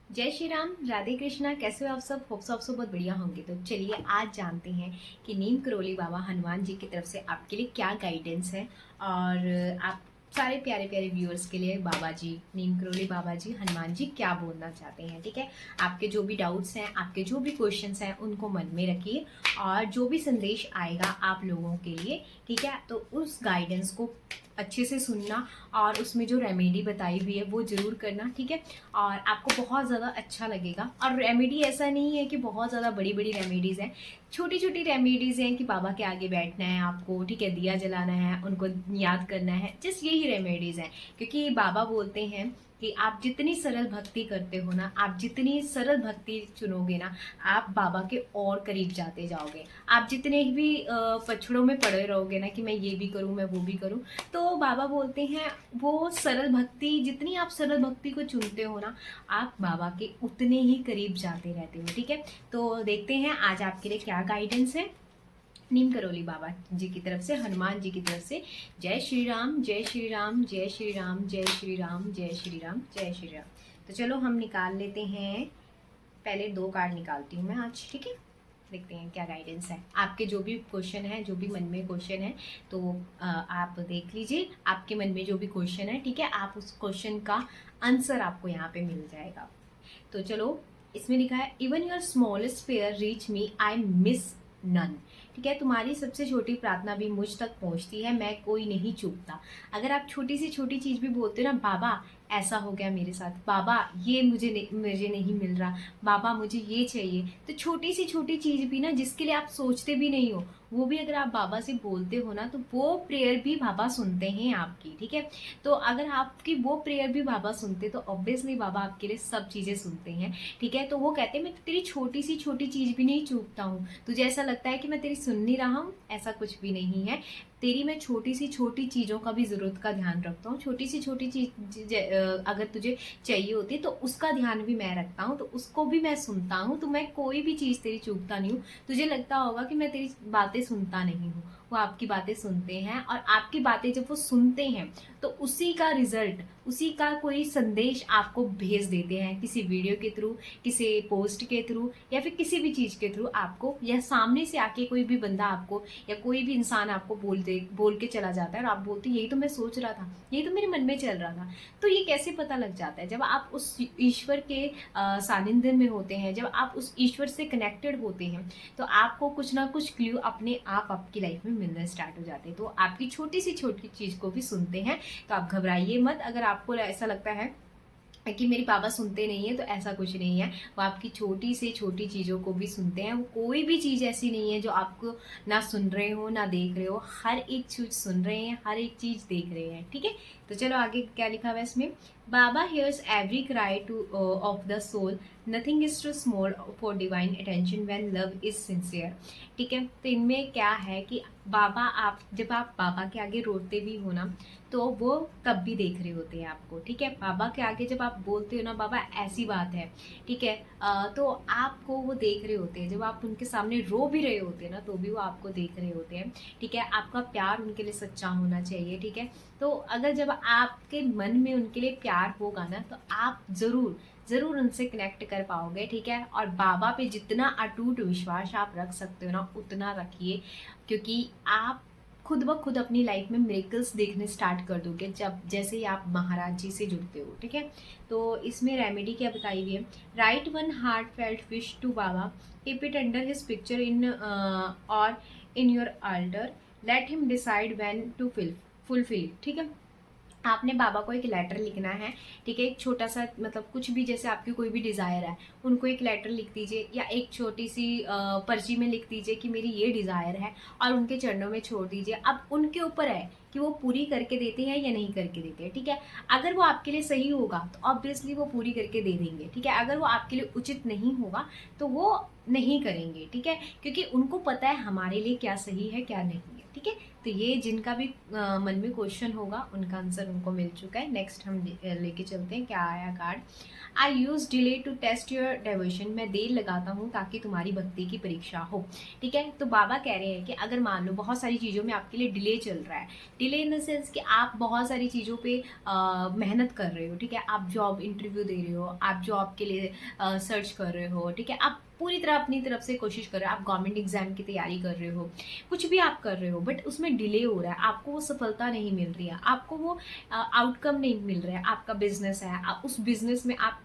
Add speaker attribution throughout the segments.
Speaker 1: जय श्री राम, राधे कृष्णा। कैसे हो आप सब? होप आप सब बहुत बढ़िया होंगे। तो चलिए आज जानते हैं कि नीम करोली बाबा हनुमान जी की तरफ से आपके लिए क्या गाइडेंस है। और आप सारे प्यारे प्यारे व्यूअर्स के लिए बाबा जी, नीम करोली बाबा जी, हनुमान जी क्या बोलना चाहते हैं। ठीक है, आपके जो भी डाउट्स हैं, आपके जो भी क्वेश्चंस हैं, उनको मन में रखिए और जो भी संदेश आएगा आप लोगों के लिए, ठीक है, तो उस गाइडेंस को अच्छे से सुनना और उसमें जो रेमेडी बताई हुई है वो ज़रूर करना। ठीक है, और आपको बहुत ज़्यादा अच्छा लगेगा। और रेमेडी ऐसा नहीं है कि बहुत ज़्यादा बड़ी बड़ी रेमेडीज़ हैं, छोटी छोटी रेमेडीज़ हैं कि बाबा के आगे बैठना है आपको, ठीक है, दिया जलाना है, उनको याद करना है, जस्ट यही रेमेडीज़ हैं। क्योंकि बाबा बोलते हैं कि आप जितनी सरल भक्ति करते हो ना, आप जितनी सरल भक्ति चुनोगे ना, आप बाबा के और करीब जाते जाओगे। आप जितने भी पछड़ों में पड़े रहोगे ना कि मैं ये भी करूँ, मैं वो भी करूँ, तो बाबा बोलते हैं वो सरल भक्ति, जितनी आप सरल भक्ति को चुनते हो ना, आप बाबा के उतने ही करीब जाते रहते हो। ठीक है, तो देखते हैं आज आपके लिए क्या गाइडेंस है नीम करोली बाबा जी की तरफ से, हनुमान जी की तरफ से। जय श्री राम, जय श्री राम, जय श्री राम, जय श्री राम, जय श्री राम, जय श्री राम। तो चलो हम निकाल लेते हैं। पहले 2 कार्ड निकालती हूँ मैं आज। ठीक है, देखते हैं क्या गाइडेंस है। आपके जो भी क्वेश्चन है, जो भी मन में क्वेश्चन है, तो आप देख लीजिए। आपके मन में जो भी क्वेश्चन है, ठीक है, आप उस क्वेश्चन का आंसर आपको यहाँ पे मिल जाएगा। तो चलो, इसमें लिखा है even your smallest prayer reach me, I miss none. ठीक है, तुम्हारी सबसे छोटी प्रार्थना भी मुझ तक पहुंचती है, मैं कोई नहीं चूकता। अगर आप छोटी से छोटी चीज भी बोलते हो ना, बाबा ऐसा हो गया मेरे साथ, बाबा ये मुझे नहीं मिल रहा, बाबा मुझे ये चाहिए, तो छोटी सी छोटी चीज भी ना, जिसके लिए आप सोचते भी नहीं हो, वो भी अगर आप बाबा से बोलते हो ना, तो वो प्रेयर भी बाबा सुनते हैं आपकी। ठीक है, तो अगर आपकी वो प्रेयर भी बाबा सुनते, तो ऑब्वियसली बाबा आपके लिए सब चीजें सुनते हैं। ठीक है, तो वो कहते हैं मैं तेरी छोटी सी छोटी चीज भी नहीं चूकता हूँ। तुझे ऐसा लगता है कि मैं तेरी सुन नहीं रहा हूँ, ऐसा कुछ भी नहीं है। तेरी मैं छोटी सी छोटी चीज़ों का भी ज़रूरत का ध्यान रखता हूँ। छोटी सी छोटी चीज अगर तुझे चाहिए होती है तो उसका ध्यान भी मैं रखता हूँ, तो उसको भी मैं सुनता हूँ। तो मैं कोई भी चीज़ तेरी चूकता नहीं हूँ। तुझे लगता होगा कि मैं तेरी बातें सुनता नहीं हूँ, वो आपकी बातें सुनते हैं। और आपकी बातें जब वो सुनते हैं, तो उसी का रिजल्ट, उसी का कोई संदेश आपको भेज देते हैं, किसी वीडियो के थ्रू, किसी पोस्ट के थ्रू, या फिर किसी भी चीज़ के थ्रू आपको, या सामने से आके कोई भी बंदा आपको या कोई भी इंसान आपको बोल के चला जाता है और आप बोलते यही तो मैं सोच रहा था, यही तो मेरे मन में चल रहा था। तो ये कैसे पता लग जाता है? जब आप उस ईश्वर के सानिध्य में होते हैं, जब आप उस ईश्वर से कनेक्टेड होते हैं, तो आपको कुछ ना कुछ क्ल्यू अपने आप आपकी लाइफ में मिलना स्टार्ट हो जाते हैं। तो आपकी छोटी सी छोटी चीज़ को भी सुनते हैं। तो आप घबराइए मत। अगर आपको ऐसा लगता है कि मेरी बाबा सुनते नहीं है, तो ऐसा कुछ नहीं है। वो आपकी छोटी से छोटी चीज़ों को भी सुनते हैं। वो कोई भी चीज़ ऐसी नहीं है जो आपको ना सुन रहे हो ना देख रहे हो। हर एक चीज़ सुन रहे हैं, हर एक चीज़ देख रहे हैं। ठीक है, तो चलो आगे क्या लिखा हुआ है इसमें। Baba hears every cry to of the soul, nothing is too small for divine attention when love is sincere. ठीक है, तो इनमें क्या है कि बाबा, आप जब आप बाबा के आगे रोते भी हो ना, तो वो तब भी देख रहे होते हैं आपको। ठीक है, बाबा के आगे जब आप बोलते हो ना, बाबा ऐसी बात है, ठीक है, तो आपको वो देख रहे होते हैं। जब आप उनके सामने रो भी रहे होते हैं ना, तो भी वो आपको देख रहे होते हैं। ठीक है, आपका प्यार उनके लिए सच्चा होना चाहिए। ठीक है, तो अगर जब आपके मन में उनके लिए प्यार होगा ना, तो आप ज़रूर ज़रूर उनसे कनेक्ट कर पाओगे। ठीक है, और बाबा पे जितना अटूट विश्वास आप रख सकते हो ना, उतना रखिए। क्योंकि आप खुद ब खुद अपनी लाइफ में मिरेकल्स देखने स्टार्ट कर दोगे जब जैसे ही आप महाराज जी से जुड़ते हो। ठीक है, तो इसमें रेमेडी क्या बताई हुई है। Write one heartfelt wish to Baba, keep it under his picture in और in your altar, let him decide when to fulfil. ठीक है, आपने बाबा को एक लेटर लिखना है। ठीक है, एक छोटा सा, मतलब कुछ भी, जैसे आपकी कोई भी डिज़ायर है, उनको एक लेटर लिख दीजिए, या एक छोटी सी पर्ची में लिख दीजिए कि मेरी ये डिज़ायर है, और उनके चरणों में छोड़ दीजिए। अब उनके ऊपर है कि वो पूरी करके देते हैं या नहीं करके देते हैं। ठीक है, अगर वो आपके लिए सही होगा तो ऑब्वियसली वो पूरी करके दे देंगे। ठीक है, अगर वो आपके लिए उचित नहीं होगा तो वो नहीं करेंगे। ठीक है, क्योंकि उनको पता है हमारे लिए क्या सही है क्या नहीं है। ठीक है, तो ये जिनका भी मन में क्वेश्चन होगा उनका आंसर उनको मिल चुका है। नेक्स्ट हम लेके चलते हैं, क्या आया card. I use delay to test your devotion, मैं देर लगाता हूँ ताकि तुम्हारी भक्ति की परीक्षा हो। ठीक है, तो बाबा कह रहे हैं कि अगर मान लो बहुत सारी चीज़ों में आपके लिए डिले चल रहा है, डिले इन द सेंस कि आप बहुत सारी चीज़ों पे मेहनत कर रहे हो, ठीक है, आप जॉब इंटरव्यू दे रहे हो, आप जॉब के लिए सर्च कर रहे हो, ठीक है, आप पूरी तरह अपनी तरफ से कोशिश कर रहे हो, आप गवर्नमेंट एग्जाम की तैयारी कर रहे हो, कुछ भी आप कर रहे हो, बट उसमें डिले हो रहा है, आपको वो सफलता नहीं मिल रही है, आपको वो आउटकम नहीं मिल रहा है। आपका बिजनेस है, आप उस बिजनेस में आप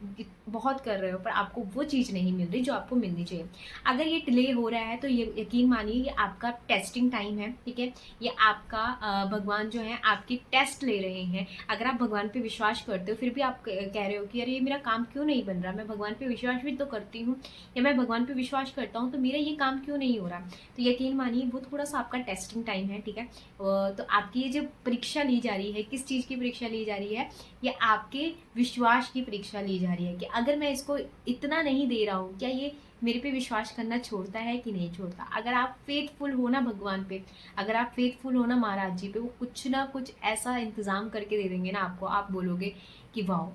Speaker 1: बहुत कर रहे हो पर आपको वो चीज़ नहीं मिल रही जो आपको मिलनी चाहिए। अगर ये डिले हो रहा है तो ये यकीन मानिए ये आपका टेस्टिंग टाइम है। ठीक है, ये आपका भगवान जो है आपकी टेस्ट ले रहे हैं। अगर आप भगवान पे विश्वास करते हो फिर भी आप कह रहे हो कि अरे ये मेरा काम क्यों नहीं बन रहा, मैं भगवान पे विश्वास भी तो करती हूँ, या मैं भगवान पे विश्वास करता हूँ तो मेरा ये काम क्यों नहीं हो रहा, तो यकीन मानिए वो थोड़ा सा आपका टेस्टिंग टाइम है। ठीक है, तो आपकी ये जो परीक्षा ली जा रही है, किस चीज़ की परीक्षा ली जा रही है, ये आपके विश्वास की परीक्षा ली जा रही है कि अगर मैं इसको इतना नहीं दे रहा हूँ, क्या ये मेरे पे विश्वास करना छोड़ता है कि नहीं छोड़ता। अगर आप फेथफुल हो ना भगवान पे, अगर आप फेथफुल हो ना महाराज जी पे, वो कुछ ना कुछ ऐसा इंतजाम करके दे देंगे ना आपको, आप बोलोगे कि वाह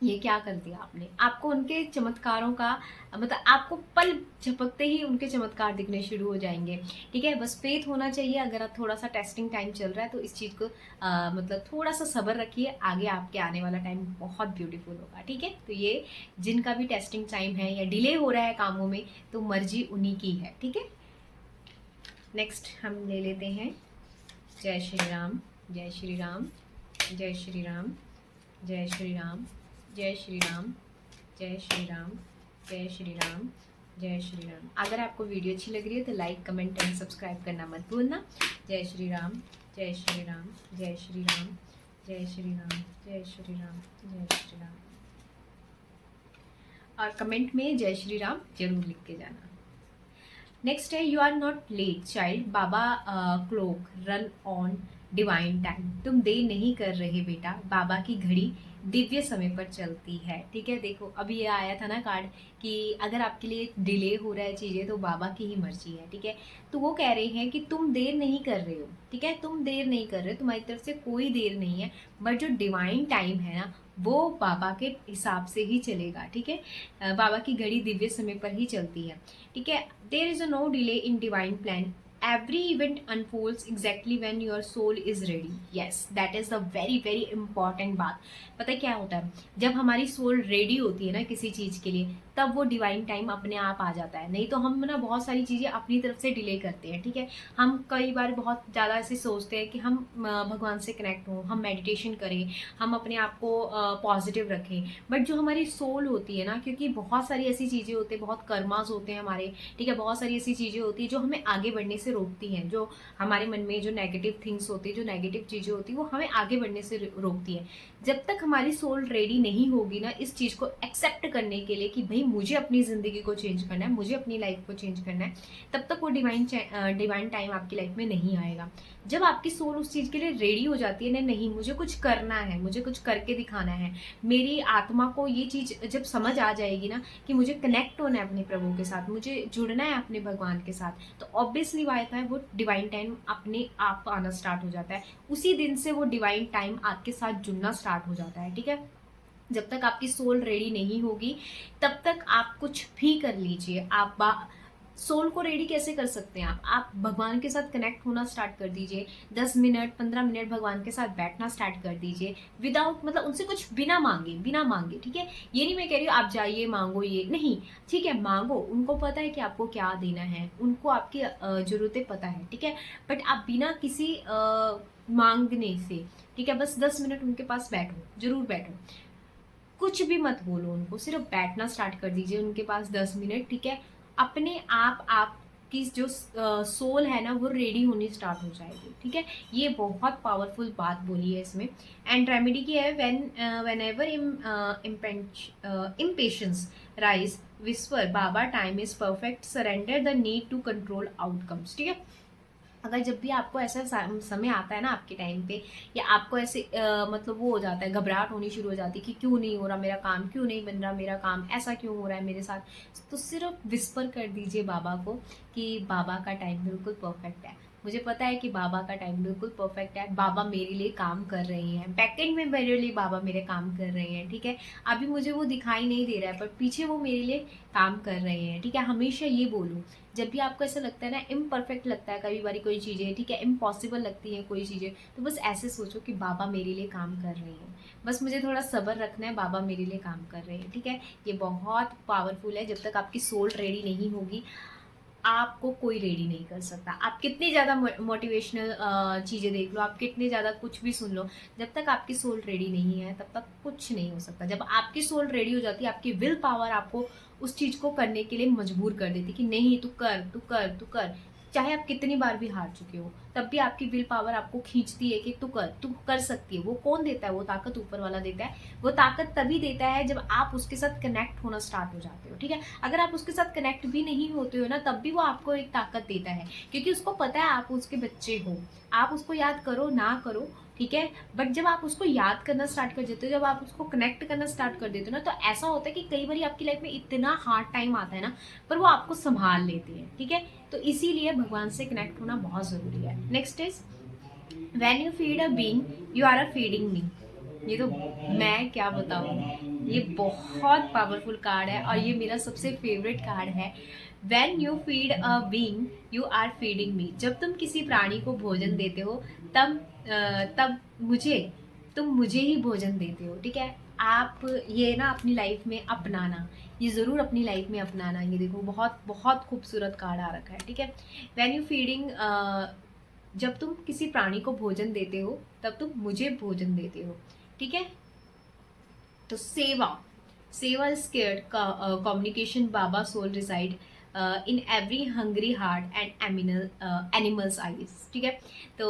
Speaker 1: ये क्या कर दिया आपने। आपको उनके चमत्कारों का मतलब आपको पल झपकते ही उनके चमत्कार दिखने शुरू हो जाएंगे। ठीक है, बस फेथ होना चाहिए। अगर आप थोड़ा सा टेस्टिंग टाइम चल रहा है तो इस चीज़ को मतलब थोड़ा सा सब्र रखिए, आगे आपके आने वाला टाइम बहुत ब्यूटीफुल होगा। ठीक है, तो ये जिनका भी टेस्टिंग टाइम है या डिले हो रहा है कामों में तो मर्जी उन्हीं की है। ठीक है, नेक्स्ट हम ले लेते हैं जय श्री राम, जय श्री राम, जय श्री राम, जय श्री राम, जय श्री राम, जय श्री राम, जय श्री राम, जय श्री राम। अगर आपको वीडियो अच्छी लग रही है तो लाइक कमेंट एंड सब्सक्राइब करना मत भूलना। जय श्री राम, जय श्री राम, जय श्री राम, जय श्री राम, जय श्री राम, जय श्री राम। और कमेंट में जय श्री राम जरूर लिख के जाना। नेक्स्ट है you are not late child, Baba clock run on divine time, तुम देर नहीं कर रहे बेटा, बाबा की घड़ी दिव्य समय पर चलती है। ठीक है, देखो अभी ये आया था ना कार्ड कि अगर आपके लिए डिले हो रहा है चीज़ें तो बाबा की ही मर्जी है। ठीक है, तो वो कह रहे हैं कि तुम देर नहीं कर रहे हो। ठीक है, तुम देर नहीं कर रहे हो, तुम्हारी तरफ से कोई देर नहीं है, बट जो डिवाइन टाइम है ना वो बाबा के हिसाब से ही चलेगा। ठीक है, बाबा की घड़ी दिव्य समय पर ही चलती है। ठीक है, there is a no delay in divine plan, every event unfolds exactly when your soul is ready. Yes, that is the very very important बात। पता है क्या होता है, जब हमारी सोल रेडी होती है ना किसी चीज़ के लिए तब वो डिवाइन टाइम अपने आप आ जाता है। नहीं तो हम ना बहुत सारी चीज़ें अपनी तरफ से डिले करते हैं। ठीक है, हम कई बार बहुत ज़्यादा ऐसे सोचते हैं कि हम भगवान से कनेक्ट हों, हम मेडिटेशन करें, हम अपने आप को पॉजिटिव रखें, बट जो हमारी सोल होती है ना, क्योंकि बहुत सारी ऐसी चीज़ें होती हैं, बहुत कर्मास होते हैं हमारे। ठीक है, बहुत सारी ऐसी चीज़ें होती हैं जो हमें आगे बढ़ने से रोकती हैं, जो हमारे मन में जो नेगेटिव थिंग्स होती है, जो नेगेटिव चीज़ें होती है वो हमें आगे बढ़ने से रोकती हैं। जब तक हमारी सोल रेडी नहीं होगी ना इस चीज़ को एक्सेप्ट करने के लिए कि भाई मुझे अपनी ज़िंदगी को चेंज करना है, मुझे अपनी लाइफ को चेंज करना है, तब तक वो डिवाइन टाइम आपकी लाइफ में नहीं आएगा। जब आपकी सोल उस चीज़ के लिए रेडी हो जाती है ना, नहीं मुझे कुछ करना है, मुझे कुछ करके दिखाना है, मेरी आत्मा को ये चीज़ जब समझ आ जाएगी ना कि मुझे कनेक्ट होना है अपने प्रभु के साथ, मुझे जुड़ना है अपने भगवान के साथ, तो ऑब्वियसली बात है वो डिवाइन टाइम अपने आप आना स्टार्ट हो जाता है। उसी दिन से वो डिवाइन टाइम आपके साथ जुड़ना स्टार्ट हो जाता है। ठीक है, जब तक आपकी सोल रेडी नहीं होगी तब तक आप कुछ भी कर लीजिए। आप सोल को रेडी कैसे कर सकते हैं आप भगवान के साथ कनेक्ट होना स्टार्ट कर दीजिए। 10 मिनट 15 मिनट भगवान के साथ बैठना स्टार्ट कर दीजिए, विदाउट मतलब उनसे कुछ बिना मांगे। ठीक है, ये नहीं मैं कह रही हूँ आप जाइए मांगो, ये नहीं। ठीक है, मांगो, उनको पता है कि आपको क्या देना है, उनको आपकी ज़रूरतें पता है। ठीक है, बट आप बिना किसी मांगने से, ठीक है, बस 10 मिनट उनके पास बैठो, जरूर बैठो, कुछ भी मत बोलो उनको, सिर्फ बैठना स्टार्ट कर दीजिए उनके पास 10 मिनट। ठीक है, अपने आप आपकी जो सोल है ना वो रेडी होनी स्टार्ट हो जाएगी। ठीक है, ये बहुत पावरफुल बात बोली है इसमें। एंड रेमेडी की है whenever impatience rise whisper Baba time is perfect, surrender the need to control outcomes. ठीक है, अगर जब भी आपको ऐसा समय आता है ना आपके टाइम पे, या आपको ऐसे मतलब वो हो जाता है, घबराहट होनी शुरू हो जाती है कि क्यों नहीं हो रहा मेरा काम, क्यों नहीं बन रहा मेरा काम, ऐसा क्यों हो रहा है मेरे साथ, तो सिर्फ विस्पर कर दीजिए बाबा को कि बाबा का टाइम बिल्कुल परफेक्ट है, मुझे पता है कि बाबा का टाइम बिल्कुल परफेक्ट है, बाबा मेरे लिए काम कर रहे हैं, बैकएंड में मेरे लिए बाबा मेरे काम कर रहे हैं, ठीक है। अभी मुझे वो दिखाई नहीं दे रहा है, पर पीछे वो मेरे लिए काम कर रहे हैं, ठीक है। हमेशा ये बोलूँ, जब भी आपको ऐसा लगता है ना, इम्परफेक्ट लगता है कभी बारी कोई चीज़ें, ठीक है, इम्पॉसिबल लगती हैं कोई चीज़ें, तो बस ऐसे सोचो कि बाबा मेरे लिए काम कर रहे हैं, बस मुझे थोड़ा सब्र रखना है, बाबा मेरे लिए काम कर रहे हैं, ठीक है। ये बहुत पावरफुल है। जब तक आपकी सोल रेडी नहीं होगी, आपको कोई रेडी नहीं कर सकता। आप कितनी ज़्यादा मोटिवेशनल चीज़ें देख लो, आप कितने ज़्यादा कुछ भी सुन लो, जब तक आपकी सोल रेडी नहीं है तब तक कुछ नहीं हो सकता। जब आपकी सोल रेडी हो जाती है, आपकी विल पावर आपको उस चीज़ को करने के लिए मजबूर कर देती कि नहीं, तू कर, तू कर, तू कर। चाहे आप कितनी बार भी हार चुके हो, तब भी आपकी विल पावर आपको खींचती है कि तू कर, तू कर सकती है। वो कौन देता है? वो ताकत ऊपर वाला देता है। वो ताकत तभी देता है जब आप उसके साथ कनेक्ट होना स्टार्ट हो जाते हो, ठीक है। अगर आप उसके साथ कनेक्ट भी नहीं होते हो ना, तब भी वो आपको एक ताकत देता है, क्योंकि उसको पता है आप उसके बच्चे हो। आप उसको याद करो ना करो, ठीक है, बट जब आप उसको याद करना स्टार्ट कर देते हो, जब आप उसको कनेक्ट करना स्टार्ट कर देते हो ना, तो ऐसा होता है कि कई बार आपकी लाइफ में इतना हार्ड टाइम आता है ना, पर वो आपको संभाल लेते हैं, ठीक है। तो इसीलिए भगवान से कनेक्ट होना बहुत ज़रूरी है। Next is when you feed a being, you are a feeding me. ये तो मैं क्या बताऊँ, ये बहुत पावरफुल कार्ड है और ये मेरा सबसे फेवरेट कार्ड है। When you feed a being, you are feeding me. जब तुम किसी प्राणी को भोजन देते हो, तब तब तुम मुझे ही भोजन देते हो, ठीक है। आप ये ना अपनी लाइफ में अपनाना, ये ज़रूर अपनी लाइफ में अपनाना। ये देखो, बहुत बहुत खूबसूरत कार्ड आ रखा है, ठीक है। व्हेन यू फीडिंग, जब तुम किसी प्राणी को भोजन देते हो, तब तुम मुझे भोजन देते हो, ठीक है। तो seva, seva is cared communication, Baba soul reside in every hungry heart and animals eyes, ठीक है। तो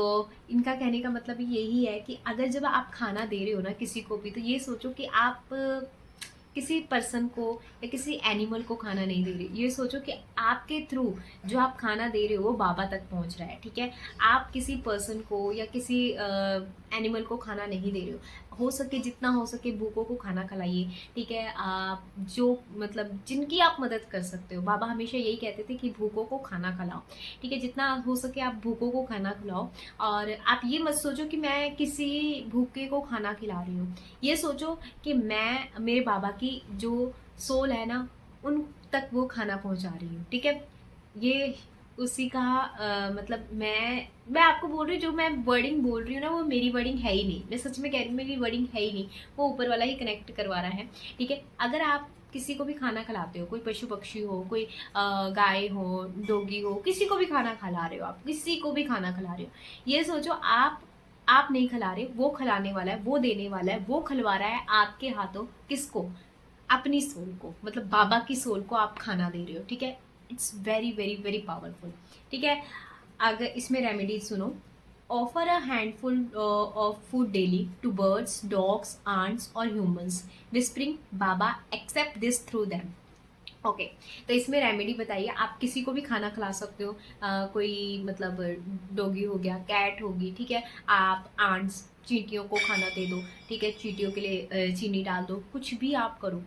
Speaker 1: इनका कहने का मतलब यही है कि अगर जब आप खाना दे रहे हो ना किसी को भी, तो ये सोचो कि आप किसी पर्सन को या किसी एनिमल को खाना नहीं दे रहे। ये सोचो कि आपके थ्रू जो आप खाना दे रहे हो वो बाबा तक पहुंच रहा है, ठीक है। आप किसी पर्सन को या किसी एनिमल को खाना नहीं दे रहे हो सके जितना हो सके भूखों को खाना खिलाइए, ठीक है। आप जो मतलब जिनकी आप मदद कर सकते हो, बाबा हमेशा यही कहते थे कि भूखों को खाना खिलाओ, ठीक है। जितना हो सके आप भूखों को खाना खिलाओ। और आप ये मत सोचो कि मैं किसी भूखे को खाना खिला रही हूँ, ये सोचो कि मैं मेरे बाबा की जो सोल है ना, उन तक वो खाना पहुंचा रही हूँ, ठीक है। ये उसी का मतलब मैं आपको बोल रही हूँ, जो मैं वर्डिंग बोल रही हूँ ना, वो मेरी वर्डिंग है ही नहीं। मैं सच में कह रही हूँ, मेरी वर्डिंग है ही नहीं, वो ऊपर वाला ही कनेक्ट करवा रहा है, ठीक है। अगर आप किसी को भी खाना खिलाते हो, कोई पशु पक्षी हो, कोई गाय हो, डोगी हो, किसी को भी खाना खिला रहे हो, आप किसी को भी खाना खिला रहे हो, ये सोचो आप नहीं खिला रहे, वो खिलाने वाला है, वो देने वाला है, वो खिलवा रहा है आपके हाथों। किसको? अपनी सोल को, मतलब बाबा की सोल को आप खाना दे रहे हो, ठीक है। It's very very very powerful, ठीक है। अगर इसमें रेमेडी सुनो, offer a handful of food daily to birds, dogs, ants और humans, whispering Baba accept this through them. Okay, तो इसमें रेमेडी बताइए। आप किसी को भी खाना खिला सकते हो, कोई मतलब डॉगी हो गया, कैट होगी, ठीक है। आप आंट्स, चींटियों को खाना दे दो, ठीक है। चींटियों के लिए चीनी डाल दो, कुछ भी आप करो।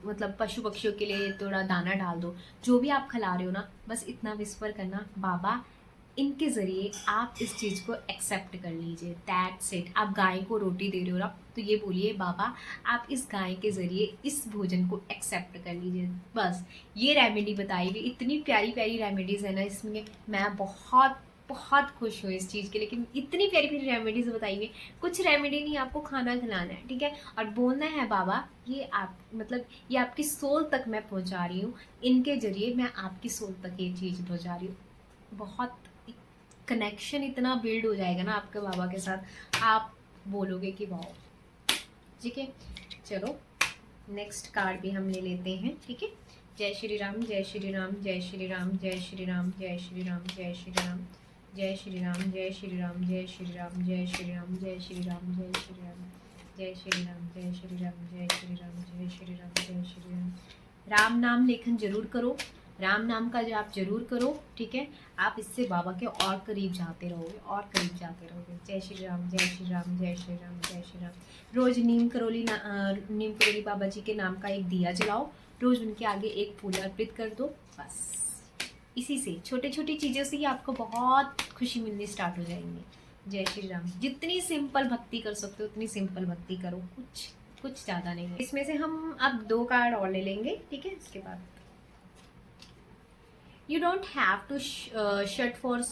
Speaker 1: मतलब पशु पक्षियों के लिए थोड़ा दाना डाल दो। जो भी आप खिला रहे हो ना, बस इतना विस्पर करना, बाबा इनके ज़रिए आप इस चीज़ को एक्सेप्ट कर लीजिए, दैट्स इट। आप गाय को रोटी दे रहे हो ना, तो ये बोलिए बाबा आप इस गाय के ज़रिए इस भोजन को एक्सेप्ट कर लीजिए। बस ये रेमेडी बताई गई, इतनी प्यारी प्यारी रेमेडीज़ है ना इसमें। मैं बहुत बहुत खुश हूँ इस चीज़ के, लेकिन इतनी प्यारी प्यारी रेमेडीज बताई गई। कुछ रेमेडी नहीं, आपको खाना खिलाना है, ठीक है। और बोलना है बाबा ये आप मतलब ये आपकी सोल तक मैं पहुँचा रही हूँ, इनके ज़रिए मैं आपकी सोल तक ये चीज़ पहुँचा रही हूँ। बहुत कनेक्शन इतना बिल्ड हो जाएगा ना आपके बाबा के साथ, आप बोलोगे कि वाओ, ठीक है। चलो नेक्स्ट कार्ड भी हम ले लेते हैं, ठीक है। जय श्री राम, जय श्री राम, जय श्री राम, जय श्री राम, जय श्री राम, जय श्री राम, जय श्री राम, जय श्री राम, जय श्री राम, जय श्री राम, जय श्री राम, जय श्री राम, जय श्री राम, जय श्री राम, जय श्री राम, जय श्री राम, जय श्री राम। राम नाम लेखन जरूर करो, राम नाम का जाप जरूर करो, ठीक है। आप इससे बाबा के और करीब जाते रहोगे, और करीब जाते रहोगे। जय श्री राम, जय श्री राम, जय श्री राम, जय श्री राम। रोज नीम करोली बाबा जी के नाम का एक दिया जलाओ, रोज उनके आगे एक फूल अर्पित कर दो, बस इसी से, छोटे छोटी चीज़ों से ही आपको बहुत खुशी मिलनी स्टार्ट हो जाएंगी। जय श्री राम। जितनी सिंपल भक्ति कर सकते हो उतनी सिंपल भक्ति करो, कुछ ज़्यादा नहीं है। इसमें से हम अब 2 कार्ड और ले लेंगे, ठीक है। इसके बाद you don't have to shout for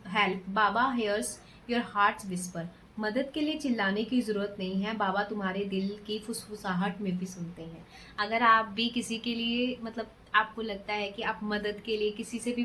Speaker 1: help, Baba hears your hearts whisper. मदद के लिए चिल्लाने की ज़रूरत नहीं है, बाबा तुम्हारे दिल की फुसफुसाहट में भी सुनते हैं। अगर आप भी किसी के लिए मतलब आपको लगता है कि आप मदद के लिए किसी से भी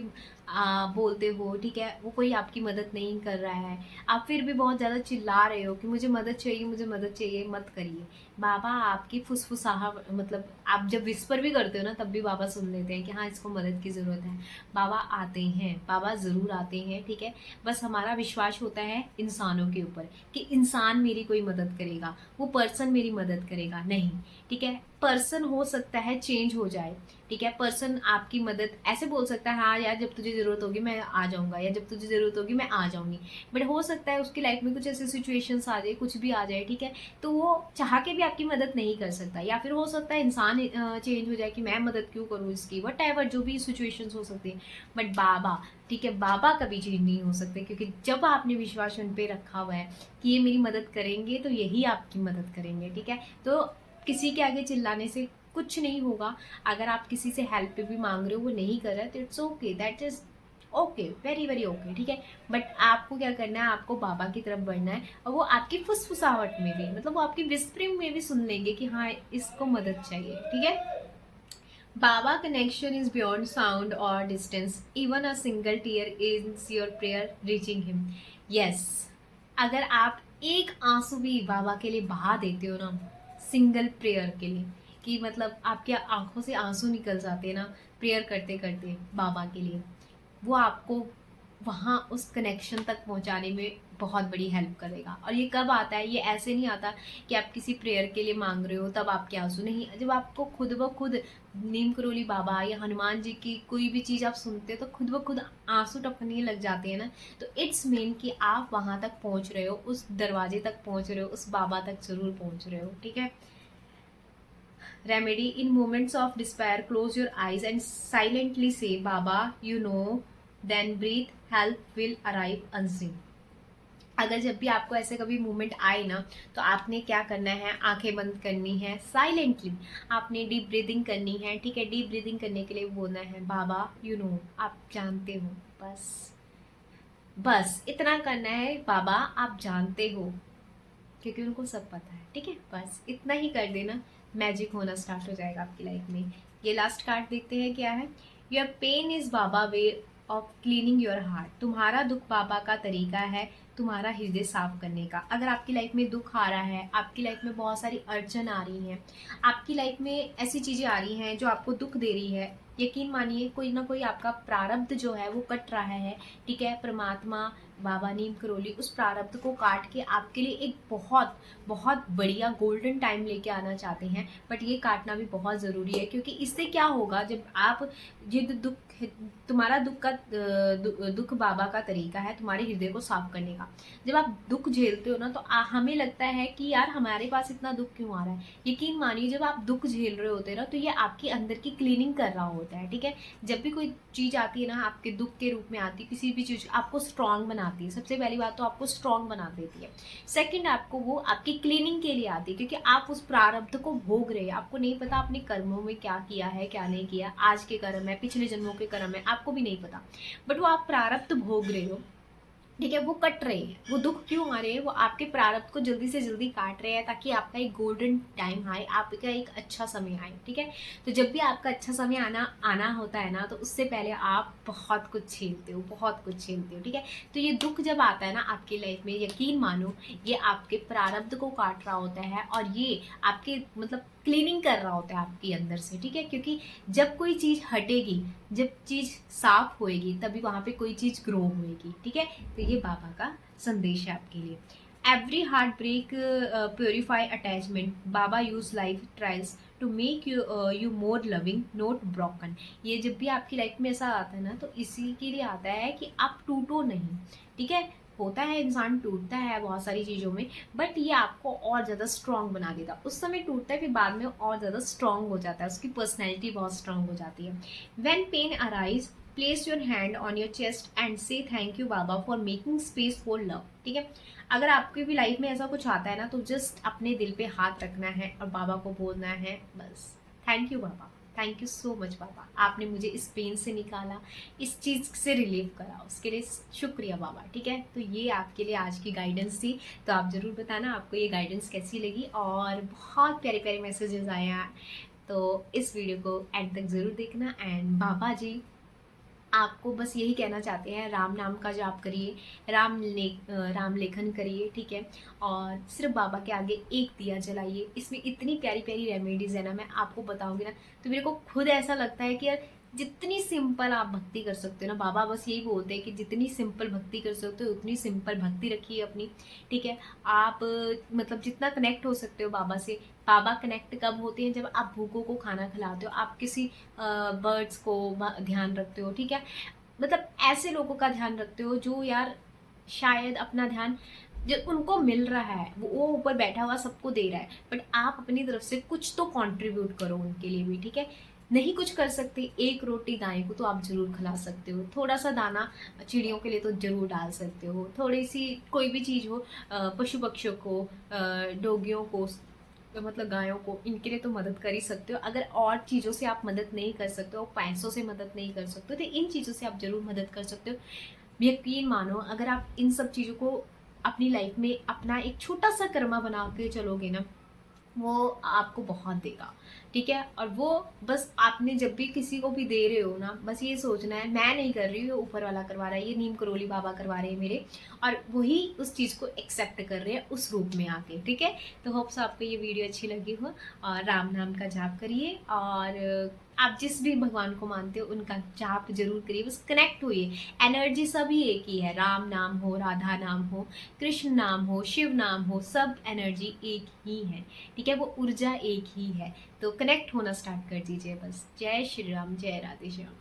Speaker 1: बोलते हो, ठीक है, वो कोई आपकी मदद नहीं कर रहा है, आप फिर भी बहुत ज़्यादा चिल्ला रहे हो कि मुझे मदद चाहिए, मुझे मदद चाहिए, मत करिए। बाबा आपकी फुसफुसाहट मतलब आप जब विस्पर भी करते हो ना तब भी बाबा सुन लेते हैं कि हाँ इसको मदद की ज़रूरत है। बाबा आते हैं, बाबा ज़रूर आते हैं, ठीक है। बस हमारा विश्वास होता है इंसानों के ऊपर कि इंसान मेरी कोई मदद करेगा, वो पर्सन मेरी मदद करेगा, नहीं, ठीक है। पर्सन हो सकता है चेंज हो जाए, ठीक है। पर्सन आपकी मदद ऐसे बोल सकता है हाँ यार जब तुझे ज़रूरत होगी मैं आ जाऊँगा, या जब तुझे ज़रूरत होगी मैं आ जाऊँगी, बट हो सकता है उसकी लाइफ में कुछ ऐसे सिचुएशंस आ जाए, कुछ भी आ जाए, ठीक है, तो वो चाह के भी आपकी मदद नहीं कर सकता। या फिर हो सकता है इंसान चेंज हो जाए कि मैं मदद क्यों करूँ इसकी, वट एवर जो भी सिचुएशंस हो सकती है। बट बाबा, ठीक है, बाबा कभी चेंज नहीं हो सकते, क्योंकि जब आपने विश्वास उन पर रखा हुआ है कि ये मेरी मदद करेंगे तो यही आपकी मदद करेंगे, ठीक है। तो किसी के आगे चिल्लाने से कुछ नहीं होगा। अगर आप किसी से हेल्प भी मांग रहे हो वो नहीं कर रहा है तो it's okay, that is okay, very very okay, ठीक है। बट आपको क्या करना है, आपको बाबा की तरफ बढ़ना है, और वो आपकी फुसफुसाहट में भी मतलब वो आपकी विस्परिंग में भी सुन लेंगे कि हाँ इसको मदद चाहिए, ठीक है। Baba connection is beyond sound और distance, even a single tear is your prayer reaching him. Yes, अगर आप एक आंसू भी बाबा के लिए बहा देते हो ना, सिंगल प्रेयर के लिए, कि मतलब आपके आंखों से आंसू निकल जाते हैं ना प्रेयर करते करते बाबा के लिए, वो आपको वहाँ उस कनेक्शन तक पहुँचाने में बहुत बड़ी हेल्प करेगा। और ये कब आता है, ये ऐसे नहीं आता कि आप किसी प्रेयर के लिए मांग रहे हो तब आपके आंसू, नहीं, जब आपको खुद ब खुद नीम करोली बाबा या हनुमान जी की कोई भी चीज़ आप सुनते हो तो खुद ब खुद आंसू टपकने लग जाते हैं ना, तो इट्स मीन कि आप वहाँ तक पहुँच रहे हो, उस दरवाजे तक पहुँच रहे हो, उस बाबा तक जरूर पहुँच रहे हो, ठीक है। Remedy: in moments of despair, close your eyes and silently say, Baba, you know, then breathe, help will arrive unseen. अगर जब भी आपको ऐसे कभी मोमेंट आए ना तो आपने क्या करना है, आंखें बंद करनी है, साइलेंटली आपने डीप ब्रीदिंग करनी है, ठीक है। डीप ब्रीदिंग करने के लिए बोलना है बाबा यू नो, आप जानते हो, बस बस इतना करना है, बाबा आप जानते हो, क्योंकि उनको सब पता है, ठीक है। बस इतना ही कर देना, मैजिक होना स्टार्ट हो जाएगा आपकी लाइफ में। ये लास्ट कार्ड देखते हैं क्या है। Your pain is Baba way of cleaning your heart, तुम्हारा दुख बाबा का तरीका है तुम्हारा हृदय साफ करने का। अगर आपकी लाइफ में दुख आ रहा है, आपकी लाइफ में बहुत सारी अड़चन आ रही हैं, आपकी लाइफ में ऐसी चीज़ें आ रही हैं जो आपको दुख दे रही है, यकीन मानिए कोई ना कोई आपका प्रारब्ध जो है वो कट रहा है, ठीक है। परमात्मा बाबा नीम करोली उस प्रारब्ध को काट के आपके लिए एक बहुत बहुत बढ़िया गोल्डन टाइम लेके आना चाहते हैं, बट ये काटना भी बहुत ज़रूरी है, क्योंकि इससे क्या होगा, जब आप ये दुख तुम्हारा दुख बाबा का तरीका है तुम्हारे हृदय को साफ करने का। जब आप दुख झेलते हो ना तो हमें लगता है कि यार हमारे पास इतना दुख क्यों आ रहा है। यकीन मानिए जब आप दुख झेल रहे होते हैं ना तो ये आपके अंदर की क्लीनिंग कर रहा होता है, ठीक है। जब भी कोई चीज़ आती है ना आपके दुख के रूप में आती है, किसी भी चीज़ आपको स्ट्रांग बनाती है। सबसे पहली बात तो आपको स्ट्रांग बना देती है, सेकंड आपको वो आपकी क्लीनिंग के लिए आती है, क्योंकि आप उस प्रारब्ध को भोग रहे हैं। आपको नहीं पता अपने कर्मों में क्या किया है क्या नहीं किया, आज के कर्म है पिछले जन्मों के कर्म है आपको भी नहीं पता, बट वो आप प्रारब्ध भोग रहे हो, ठीक है। वो कट रहे हैं, वो दुख क्यों आ रहे हैं, वो आपके प्रारब्ध को जल्दी से जल्दी काट रहे हैं ताकि आपका एक गोल्डन टाइम आए, आपका एक अच्छा समय आए, ठीक है। तो जब भी आपका अच्छा समय आना होता है ना तो उससे पहले आप बहुत कुछ झेलते हो, बहुत कुछ झेलते हो, ठीक है। तो ये दुख जब आता है ना आपकी लाइफ में, यकीन मानो ये आपके प्रारब्ध को काट रहा होता है और ये आपके मतलब क्लीनिंग कर रहा होता है आपके अंदर से, ठीक है। क्योंकि जब कोई चीज़ हटेगी, जब चीज़ साफ होएगी तभी वहाँ पे कोई चीज़ ग्रो होएगी, ठीक है। तो ये बाबा का संदेश है आपके लिए। Every heart break purify attachment, Baba use life trials to make you more loving not broken. ये जब भी आपकी लाइफ में ऐसा आता है ना तो इसी के लिए आता है कि आप टूटो नहीं, ठीक है। होता है इंसान टूटता है बहुत सारी चीज़ों में, बट ये आपको और ज़्यादा स्ट्रांग बना देता। उस समय टूटता है फिर बाद में और ज़्यादा स्ट्रांग हो जाता है, उसकी पर्सनैलिटी बहुत स्ट्रांग हो जाती है। When pain arise place your hand on your chest and say thank you Baba for making space for love. ठीक है, अगर आपकी भी लाइफ में ऐसा कुछ आता है ना, तो जस्ट अपने दिल पे हाथ रखना है और बाबा को बोलना है बस, thank you Baba, thank you so much Baba, आपने मुझे इस पेन से निकाला, इस चीज़ से रिलीव करा, उसके लिए शुक्रिया बाबा। ठीक है, तो ये आपके लिए आज की गाइडेंस थी। तो आप ज़रूर बताना आपको ये गाइडेंस कैसी लगी, और बहुत प्यारे प्यारे मैसेजेस आए हैं, तो इस वीडियो को एंड तक ज़रूर देखना। एंड बाबा जी आपको बस यही कहना चाहते हैं, राम नाम का जाप करिए, राम लेखन करिए। ठीक है, और सिर्फ बाबा के आगे एक दिया जलाइए। इसमें इतनी प्यारी प्यारी रेमेडीज़ है ना, मैं आपको बताऊंगी ना तो मेरे को खुद ऐसा लगता है कि यार जितनी सिंपल आप भक्ति कर सकते हो ना, बाबा बस यही बोलते हैं कि जितनी सिंपल भक्ति कर सकते हो उतनी सिंपल भक्ति रखिए अपनी। ठीक है, आप मतलब जितना कनेक्ट हो सकते हो बाबा से। बाबा कनेक्ट कब होते हैं, जब आप भूखों को खाना खिलाते हो, आप किसी बर्ड्स को ध्यान रखते हो। ठीक है, मतलब ऐसे लोगों का ध्यान रखते हो जो यार शायद अपना ध्यान जो उनको मिल रहा है, वो ऊपर बैठा हुआ सबको दे रहा है, बट आप अपनी तरफ से कुछ तो कंट्रीब्यूट करो उनके लिए भी। ठीक है, नहीं कुछ कर सकते, एक रोटी गाय को तो आप जरूर खिला सकते हो, थोड़ा सा दाना चिड़ियों के लिए तो जरूर डाल सकते हो, थोड़ी सी कोई भी चीज़ हो पशु पक्षियों को, डोगियों को, मतलब गायों को, इनके लिए तो मदद कर ही सकते हो। अगर और चीज़ों से आप मदद नहीं कर सकते हो, पैसों से मदद नहीं कर सकते हो, तो इन चीज़ों से आप जरूर मदद कर सकते हो। यकीन मानो, अगर आप इन सब चीज़ों को अपनी लाइफ में अपना एक छोटा सा कर्मा बना के चलोगे ना, वो आपको बहुत देगा। ठीक है, और वो बस आपने जब भी किसी को भी दे रहे हो ना, बस ये सोचना है मैं नहीं कर रही हूँ, ऊपर वाला करवा रहा है, ये नीम करोली बाबा करवा रहे हैं मेरे, और वही उस चीज़ को एक्सेप्ट कर रहे हैं उस रूप में आके। ठीक है, तो होप्स आपको ये वीडियो अच्छी लगी हो, और राम नाम का जाप करिए, और आप जिस भी भगवान को मानते हो उनका जाप जरूर करिए, बस कनेक्ट होइए। एनर्जी सभी एक ही है, राम नाम हो, राधा नाम हो, कृष्ण नाम हो, शिव नाम हो, सब एनर्जी एक ही है। ठीक है, वो ऊर्जा एक ही है, तो कनेक्ट होना स्टार्ट कर दीजिए बस। जय श्री राम, जय राधे श्याम।